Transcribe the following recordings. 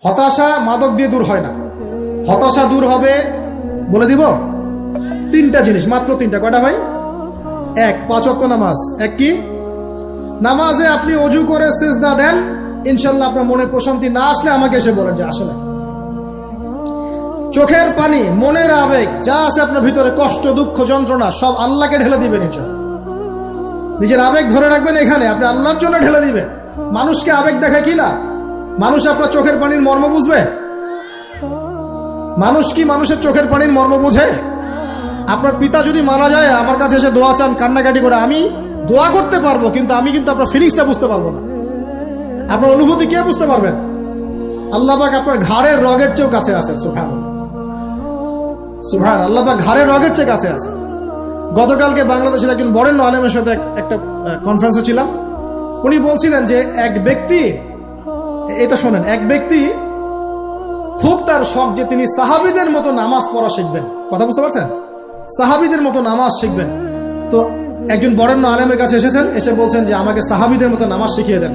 হতাশা মাদক দিয়ে দূর হয় না। হতাশা দূর হবে, বলে দিব, তিনটা জিনিস, মাত্র তিনটা। কয়টা ভাই? এক, 5 ওয়াক্ত নামাজ। এক কি? নামাজে আপনি অজু করে সিজদা দেন, ইনশাল্লাহ আপনার মনে প্রশান্তি না আসলে আমাকে এসে বলেন যে আসলে। চোখের পানি, মনের আবেগ যা আছে আপনার ভিতরে, কষ্ট, দুঃখ, যন্ত্রণা, সব আল্লাহকে ঢেলে দিবেন। নিজের আবেগ ধরে রাখবেন এখানে, আপনি আল্লাহর জন্য ঢেলে দিবেন। মানুষকে আবেগ দেখে কি লাভ? মানুষ আপনার চোখের পানির মর্ম বুঝবে? মানুষ কি মানুষের চোখের পানির মর্ম বুঝে? আপনার পিতা যদি মারা যায়, আমার কাছে এসে দোয়া চান কান্নাকাটি করে, আমি দোয়া করতে পারবো, কিন্তু আমি কিন্তু আপনার ফিলিংসটা বুঝতে পারবো না। আপনার অনুভূতি কে বুঝতে পারবেন? আল্লাহ পাক আপনার ঘাড়ের রগের চেয়েও কাছে আছে। সুবহান আল্লাহ পাক ঘাড়ের রগের চেয়ে কাছে আছে। গতকালকে বাংলাদেশের একজন বরেণ্য আলেমের সাথে একটা কনফারেন্সে ছিলাম। উনি বলছিলেন যে এক ব্যক্তি, এটা শোনেন, এক ব্যক্তি খুব তার শখ যে তিনি সাহাবীদের মতো নামাজ পড়া শিখবেন। কথা বুঝতে পারছেন? সাহাবীদের মতো নামাজ শিখবেন। তো একজন বরেণ্য আলেমের কাছে এসেছেন, এসে বলছেন যে আমাকে সাহাবীদের মতো নামাজ শিখিয়ে দেন।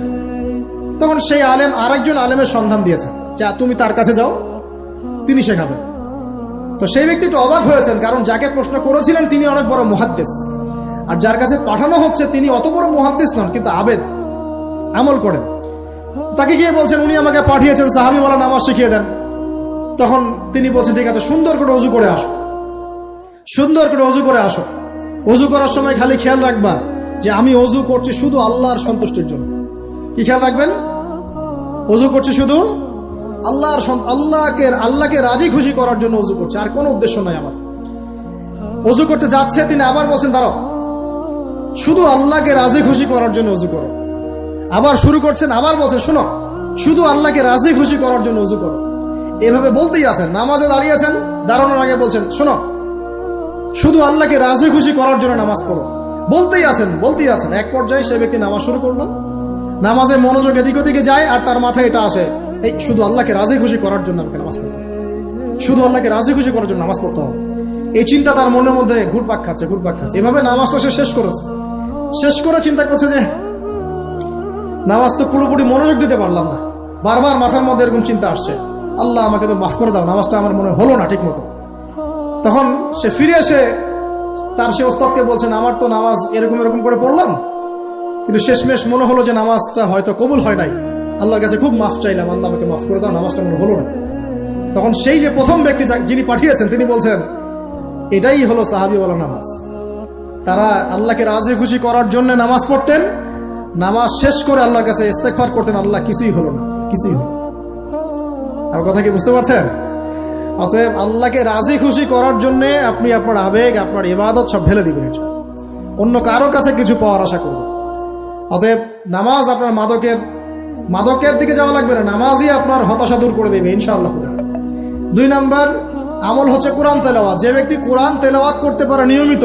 তখন সেই আলেম আরেকজন আলেমের সন্ধান দিয়েছেন, যা তুমি তার কাছে যাও, তিনি শেখাবেন। তো সেই ব্যক্তি একটু অবাক হয়েছেন, কারণ যাকে প্রশ্ন করেছিলেন তিনি অনেক বড় মুহাদ্দিস, আর যার কাছে পাঠানো হচ্ছে তিনি অত বড় মুহাদ্দিস নন, কিন্তু আবেদ, আমল করেন। তাকে গিয়ে বলছেন উনি আমাকে পাঠিয়েছেন সাহাবীওয়ালা নামাজ শিখিয়ে দেন। তখন তিনি বলছেন ঠিক আছে, সুন্দর করে অজু করে আসো, সুন্দর করে অজু করে আসো। অজু করার সময় খালি খেয়াল রাখবা যে আমি অজু করছি শুধু আল্লাহর সন্তুষ্টির জন্য। কি খেয়াল রাখবেন? অজু করছি শুধু আল্লাহকে রাজি খুশি করার জন্য অজু করছে, আর কোনো উদ্দেশ্য নাই আমার। অজু করতে যাচ্ছে, তিনি আবার বলছেন দাঁড়াও, শুধু আল্লাহকে রাজি খুশি করার জন্য অজু করো। আবার শুরু করছেন, আবার বলছেন শোনো, শুধু আল্লাহকে রাজি খুশি করার জন্য অজু করো। এভাবে বলতেই আছেন, নামাজে দাঁড়িয়েছেন, দাঁড়ানোর আগে বলছেন শোনো, শুধু আল্লাহকে রাজি খুশি করার জন্য নামাজ পড়ো। বলতেই আছেন। এক পর্যায়ে সে ব্যক্তি নামাজ শুরু করলো, নামাজে মনোযোগ এদিক ওদিকে যায়, আর তার মাথায় এটা আসে, এই শুধু আল্লাহকে রাজি খুশি করার জন্য আমাকে নামাজ পড়তে হবে, শুধু আল্লাহকে রাজি খুশি করার জন্য নামাজ পড়তে হবে। এই চিন্তা তার মনের মধ্যে ঘুরপাক খাচ্ছে। এভাবে নামাজটা সে শেষ করেছে। শেষ করে চিন্তা করছে যে নামাজ তো পুরোপুরি মনোযোগ দিতে পারলাম না। বারবার মাথার মধ্যে এরকম চিন্তা আসছে, আল্লাহ আমাকে তো মাফ করে দাও, নামাজটা আমার মনে হলো না ঠিক মতো। তখন সে ফিরে এসে তার সে ওস্তাদকে বলছেন, আমার তো নামাজ এরকম করে পড়লাম, কিন্তু শেষমেশ মনে হলো যে নামাজটা হয়তো কবুল হয় নাই। আল্লাহর কাছে খুব মাফ চাইলাম, আল্লাহ আমাকে মাফ করে দাও, নামাজটা মনে হলো না। তখন সেই যে প্রথম ব্যক্তি যিনি পাঠিয়েছেন তিনি বলছেন, এটাই হলো সাহাবীওয়ালা নামাজ। তারা আল্লাহকে রাজি খুশি করার জন্য নামাজ পড়তেন, নামাজ শেষ করে আল্লাহর কাছে ইস্তেগফার করতেন, আল্লাহ কিছুই হলো না, কিছুই হলো। আমার কথা কি বুঝতে পারছেন? অতএব আল্লাহকে রাজি খুশি করার জন্য আপনি আপনার আবেগ, আপনার ইবাদত সব ঢেলে দিবেন, অন্য কারো কাছে কিছু পাওয়ার আশা করবেন। অতএব নামাজ আপনার মাদকের দিকে যাওয়া লাগবে না, নামাজই আপনার হতাশা দূর করে দেবে ইনশাআল্লাহ। 2 নাম্বার আমল হচ্ছে কোরআন তেলাওয়াত। যে ব্যক্তি কোরআন তেলাওয়াত করতে পারে নিয়মিত,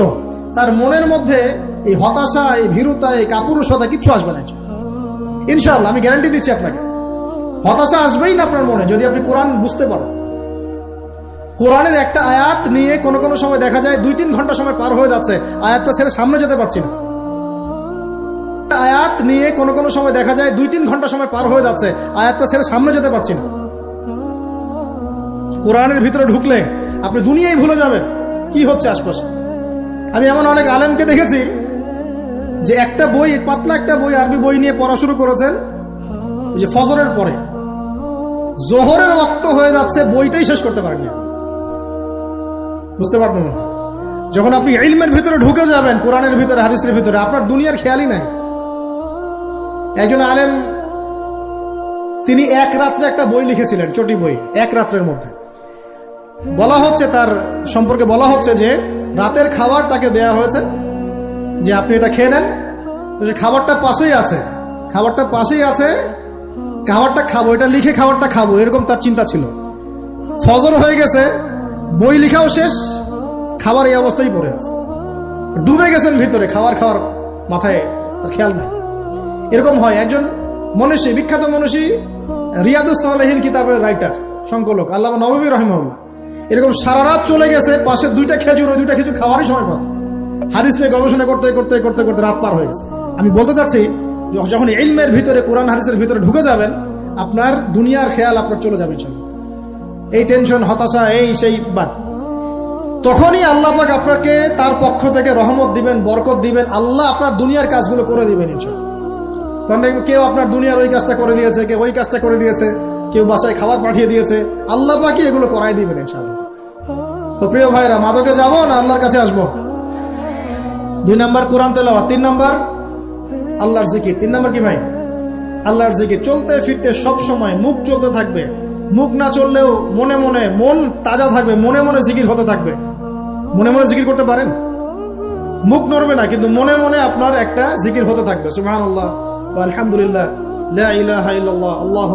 তার মনের মধ্যে এই হতাশা, এই ভীরুতা, এই কাপুরুষতা কিচ্ছু আসবে না ইনশাআল্লাহ। আমি গ্যারান্টি দিচ্ছি আপনাকে, হতাশা আসবেই না আপনার মনে যদি আপনি কোরআন বুঝতে পারেন। কোরআনের একটা আয়াত নিয়ে কোনো সময় দেখা যায় 2-3 ঘন্টা সময় পার হয়ে যাচ্ছে, আয়াতটা ছেড়ে সামনে যেতে পারছি না। আয়াত নিয়ে কোনো সময় দেখা যায় 2-3 ঘন্টা সময় পার হয়ে যাচ্ছে, আয়াতটা ছেড়ে সামনে যেতে পারছি না। কোরআনের ভিতরে ঢুকলে আপনি দুনিয়ায় ভুলে যাবেন কি হচ্ছে আশপাশে। আমি এমন অনেক আলেমকে দেখেছি যে একটা বই, পাতলা একটা বই, আরবি বই নিয়ে পড়া শুরু করেছেন, যে ফজরের পরে জোহরের ওয়াক্ত হয়ে যাচ্ছে, বইটাই শেষ করতে পারেননি। বুঝতে পারবেন না, যখন আপনি ইলমের ভিতরে ঢুকে যাবেন, কোরআনের ভিতরে, হাদিসের ভিতরে, আপনার দুনিয়ার খেয়ালই নাই। একজন আলেম তিনি এক রাত্রে একটা বই লিখেছিলেন, চটি বই, এক রাত্রের মধ্যে। বলা হচ্ছে, তার সম্পর্কে বলা হচ্ছে যে রাতের খাবার তাকে দেয়া হয়েছে, যে আপনি এটা খেয়ে নেন। খাবারটা পাশেই আছে, খাবারটা খাবো, এটা লিখে খাবারটা খাবো, এরকম তার চিন্তা ছিল। ফজর হয়ে গেছে, বই লিখাও শেষ, খাবার এই অবস্থায় পড়ে আছে, ডুবে গেছেন ভিতরে, খাওয়ার মাথায় তার খেয়াল নাই। এরকম হয়। একজন মনীষী, বিখ্যাত মনীষী, রিয়াদুস সালেহীন কিতাবের রাইটার, সংকলক আল্লামা নববী রাহিমাহুল্লাহ, এরকম সারা রাত চলে গেছে, পাশে 2টা খেজুর, ওই 2টা খেজুর খাওয়ারই সময় পাবে। হাদিস নিয়ে গবেষণা করতে রাত পার হয়ে গেছে। আমি বলতে চাচ্ছি, যখন ইলমের ভিতরে, কোরআন হাদিসের ভিতরে ঢুকে যাবেন, আপনার দুনিয়ার খেয়াল আপনার চলে যাবে ইনশাআল্লাহ। এই টেনশন, হতাশা, এই সেই বাদ। তখনই আল্লাহ পাক আপনাকে তার পক্ষ থেকে রহমত দিবেন, বরকত দিবেন, আল্লাহ আপনার দুনিয়ার কাজগুলো করে দিবেন ইনশাআল্লাহ। তখন দেখবেন কেউ আপনার দুনিয়ার ওই কাজটা করে দিয়েছে, কেউ ওই কাজটা করে দিয়েছে, কেউ বাসায় খাবার পাঠিয়ে দিয়েছে, আল্লাহ পাকই এগুলো করাই দিবেন ইনশাআল্লাহ। তো প্রিয় ভাইরা, মাদকে যাবো না আল্লাহর কাছে আসবো? 2 নাম্বার কোরআন তেলাওয়াত, 3 নাম্বার আল্লাহর জিকির। 3 নাম্বার কি ভাই? আল্লাহর জিকির। চলতে ফিরতে সব সময় মুখ চলতে থাকবে, মুখ না চললেও মনে মনে মন তাজা থাকবে, মনে মনে জিকির হতে থাকবে। মনে মনে জিকির করতে পারেন? মুখ নড়বে না, কিন্তু মনে মনে আপনার একটা জিকির হতে থাকবে। সুবহানাল্লাহ ওয়া আলহামদুলিল্লাহ লা ইলাহা ইল্লাল্লাহ আল্লাহু